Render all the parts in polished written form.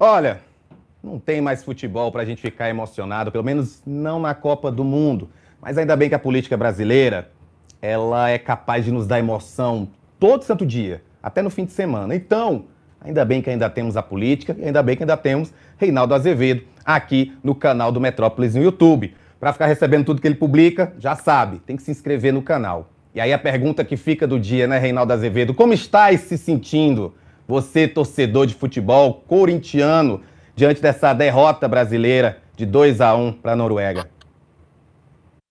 Olha, não tem mais futebol para a gente ficar emocionado, pelo menos não na Copa do Mundo. Mas ainda bem que a política brasileira, ela é capaz de nos dar emoção todo santo dia, até no fim de semana. Então, ainda bem que ainda temos a política e ainda bem que ainda temos Reinaldo Azevedo aqui no canal do Metrópolis no YouTube. Para ficar recebendo tudo que ele publica, já sabe, tem que se inscrever no canal. E aí a pergunta que fica do dia, né, Reinaldo Azevedo? Como estás se sentindo, você, torcedor de futebol corintiano, diante dessa derrota brasileira de 2-1 para a Noruega?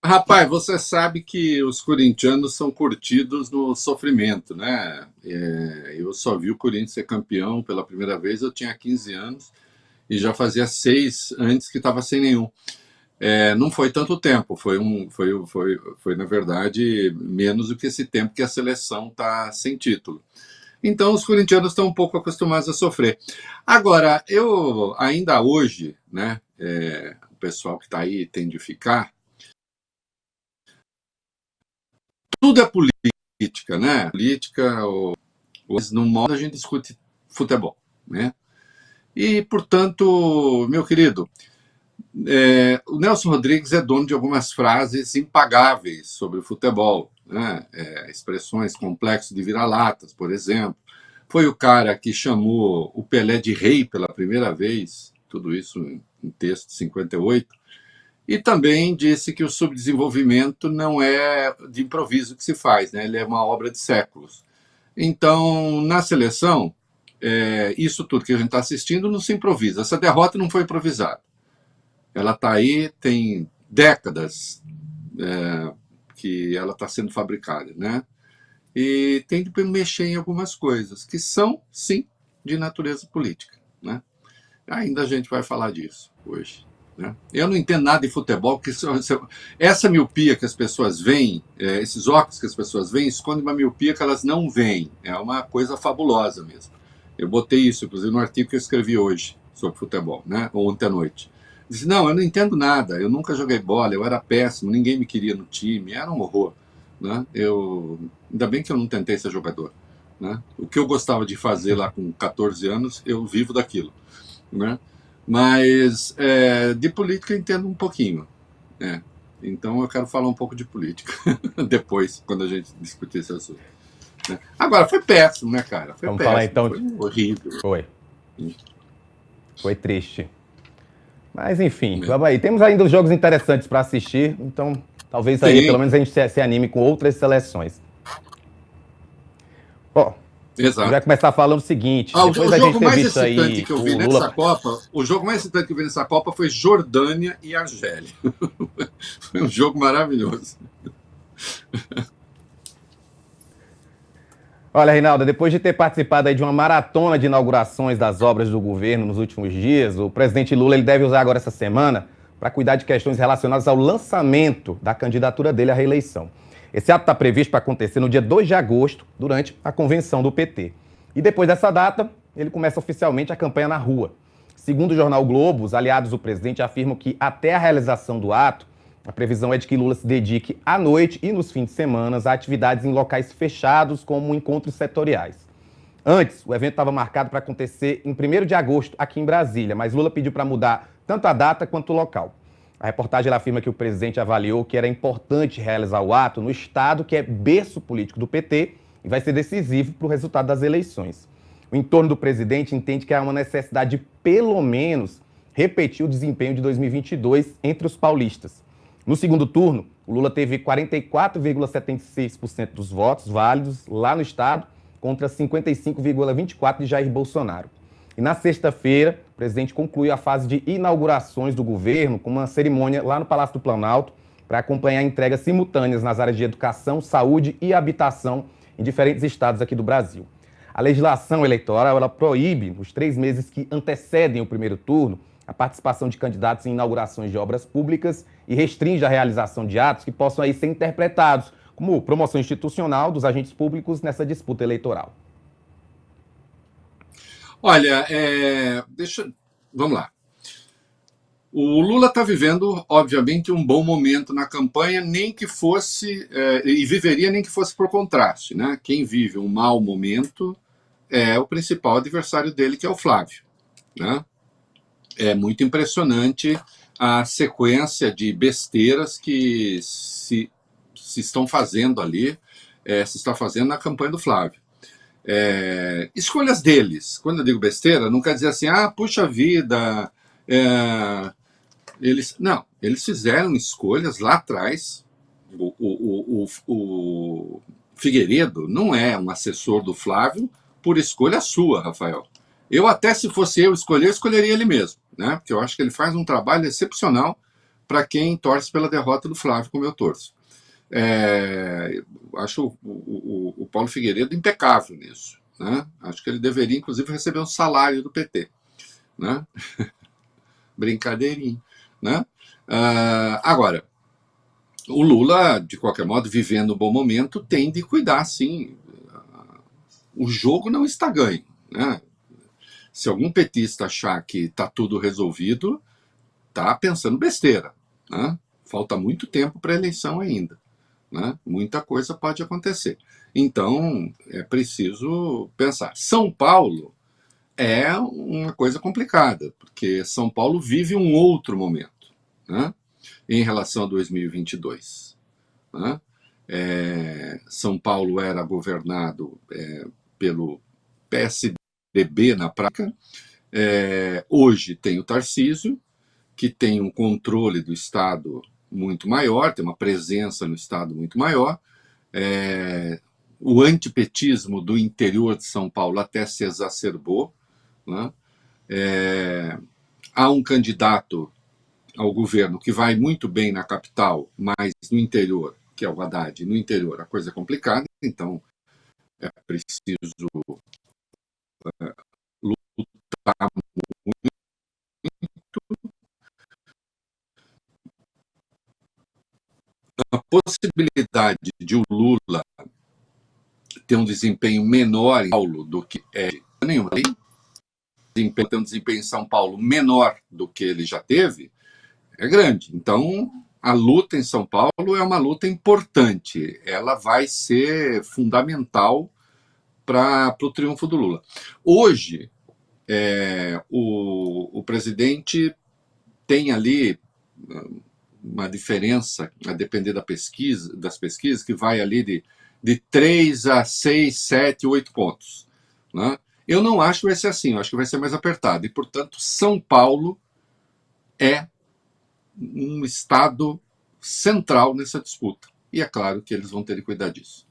Rapaz, você sabe que os corintianos são curtidos no sofrimento, né? Eu só vi o Corinthians ser campeão pela primeira vez, eu tinha 15 anos e já fazia 6 antes que estava sem nenhum. Não foi tanto tempo, foi na verdade menos do que esse tempo que a seleção está sem título. Então os corintianos estão um pouco acostumados a sofrer. Agora, eu ainda hoje, né? O pessoal que está aí tem de ficar. Tudo é política, né? Política, no modo a gente discute futebol, né? E, portanto, meu querido, o Nelson Rodrigues é dono de algumas frases impagáveis sobre o futebol, né? Expressões complexas de vira-latas, por exemplo. Foi o cara que chamou o Pelé de rei pela primeira vez, tudo isso em texto de 58. E também disse que o subdesenvolvimento não é de improviso que se faz, né? Ele é uma obra de séculos. Então, na seleção, isso tudo que a gente está assistindo não se improvisa. Essa derrota não foi improvisada. Ela está aí, tem décadas que ela está sendo fabricada, né? E tem de mexer em algumas coisas que são, sim, de natureza política, né? Ainda a gente vai falar disso hoje. Né? Eu não entendo nada de futebol, porque essa miopia que as pessoas veem, esses óculos que as pessoas veem, esconde uma miopia que elas não veem. É uma coisa fabulosa mesmo. Eu botei isso, inclusive, no artigo que eu escrevi hoje sobre futebol, né? Ontem à noite. Disse, não, eu não entendo nada, eu nunca joguei bola, eu era péssimo, ninguém me queria no time, era um horror. Né? Ainda bem que eu não tentei ser jogador. Né? O que eu gostava de fazer lá com 14 anos, eu vivo daquilo. Né? Mas de política eu entendo um pouquinho. Né? Então eu quero falar um pouco de política depois, quando a gente discutir esse assunto. Né? Agora, foi péssimo, né, cara? Foi Vamos péssimo, falar então. foi horrível. Foi triste. Mas enfim, vamos aí. Temos ainda os jogos interessantes para assistir, então talvez aí pelo menos a gente se anime com outras seleções. Ó, exato. Eu já começar falando o seguinte. O jogo mais excitante que eu vi nessa Copa, o jogo mais excitante que eu vi nessa Copa foi Jordânia e Argélia. Foi um jogo maravilhoso. Olha, Reinaldo, depois de ter participado aí de uma maratona de inaugurações das obras do governo nos últimos dias, o presidente Lula ele deve usar agora essa semana para cuidar de questões relacionadas ao lançamento da candidatura dele à reeleição. Esse ato está previsto para acontecer no dia 2 de agosto, durante a convenção do PT. E depois dessa data, ele começa oficialmente a campanha na rua. Segundo o jornal Globo, os aliados do presidente afirmam que até a realização do ato, a previsão é de que Lula se dedique à noite e nos fins de semana a atividades em locais fechados, como encontros setoriais. Antes, o evento estava marcado para acontecer em 1º de agosto, aqui em Brasília, mas Lula pediu para mudar tanto a data quanto o local. A reportagem afirma que o presidente avaliou que era importante realizar o ato no estado que é berço político do PT e vai ser decisivo para o resultado das eleições. O entorno do presidente entende que há uma necessidade de, pelo menos, repetir o desempenho de 2022 entre os paulistas. No segundo turno, o Lula teve 44,76% dos votos válidos lá no estado, contra 55,24% de Jair Bolsonaro. E na sexta-feira, o presidente concluiu a fase de inaugurações do governo com uma cerimônia lá no Palácio do Planalto para acompanhar entregas simultâneas nas áreas de educação, saúde e habitação em diferentes estados aqui do Brasil. A legislação eleitoral ela proíbe, nos 3 meses que antecedem o primeiro turno, a participação de candidatos em inaugurações de obras públicas e restringe a realização de atos que possam aí ser interpretados como promoção institucional dos agentes públicos nessa disputa eleitoral. Olha, vamos lá. O Lula está vivendo, obviamente, um bom momento na campanha, nem que fosse, e viveria nem que fosse por contraste. Né? Quem vive um mau momento é o principal adversário dele, que é o Flávio. Né? é muito impressionante a sequência de besteiras que se estão fazendo ali, se está fazendo na campanha do Flávio. Escolhas deles. Quando eu digo besteira, não quer dizer assim, puxa vida, eles fizeram escolhas lá atrás. O Figueiredo não é um assessor do Flávio por escolha sua, Rafael. Eu até, se fosse eu escolher, eu escolheria ele mesmo, né? Porque eu acho que ele faz um trabalho excepcional para quem torce pela derrota do Flávio, como eu torço. Acho o Paulo Figueiredo impecável nisso, né? Acho que ele deveria, inclusive, receber um salário do PT, né? Brincadeirinho, né? Agora, o Lula, de qualquer modo, vivendo um bom momento, tem de cuidar, sim. O jogo não está ganho, né? Se algum petista achar que está tudo resolvido, está pensando besteira, né? Falta muito tempo para a eleição ainda, né? Muita coisa pode acontecer. Então, é preciso pensar. São Paulo é uma coisa complicada, porque São Paulo vive um outro momento, né? Em relação a 2022. Né? São Paulo era governado pelo PSDB na prática. Hoje tem o Tarcísio, que tem um controle do Estado muito maior, tem uma presença no Estado muito maior. O antipetismo do interior de São Paulo até se exacerbou. Né? Há um candidato ao governo que vai muito bem na capital, mas no interior, que é o Haddad, no interior a coisa é complicada, então é preciso lutar muito. A possibilidade de o Lula ter um desempenho menor em São Paulo do que nenhuma, ter um desempenho em São Paulo menor do que ele já teve, é grande. Então, a luta em São Paulo é uma luta importante. Ela vai ser fundamental para o triunfo do Lula. Hoje, o presidente tem ali uma diferença, a depender das pesquisas, que vai ali de 3 a 6, 7, 8 pontos. Né? Eu não acho que vai ser assim, eu acho que vai ser mais apertado. E, portanto, São Paulo é um estado central nessa disputa. E é claro que eles vão ter que cuidar disso.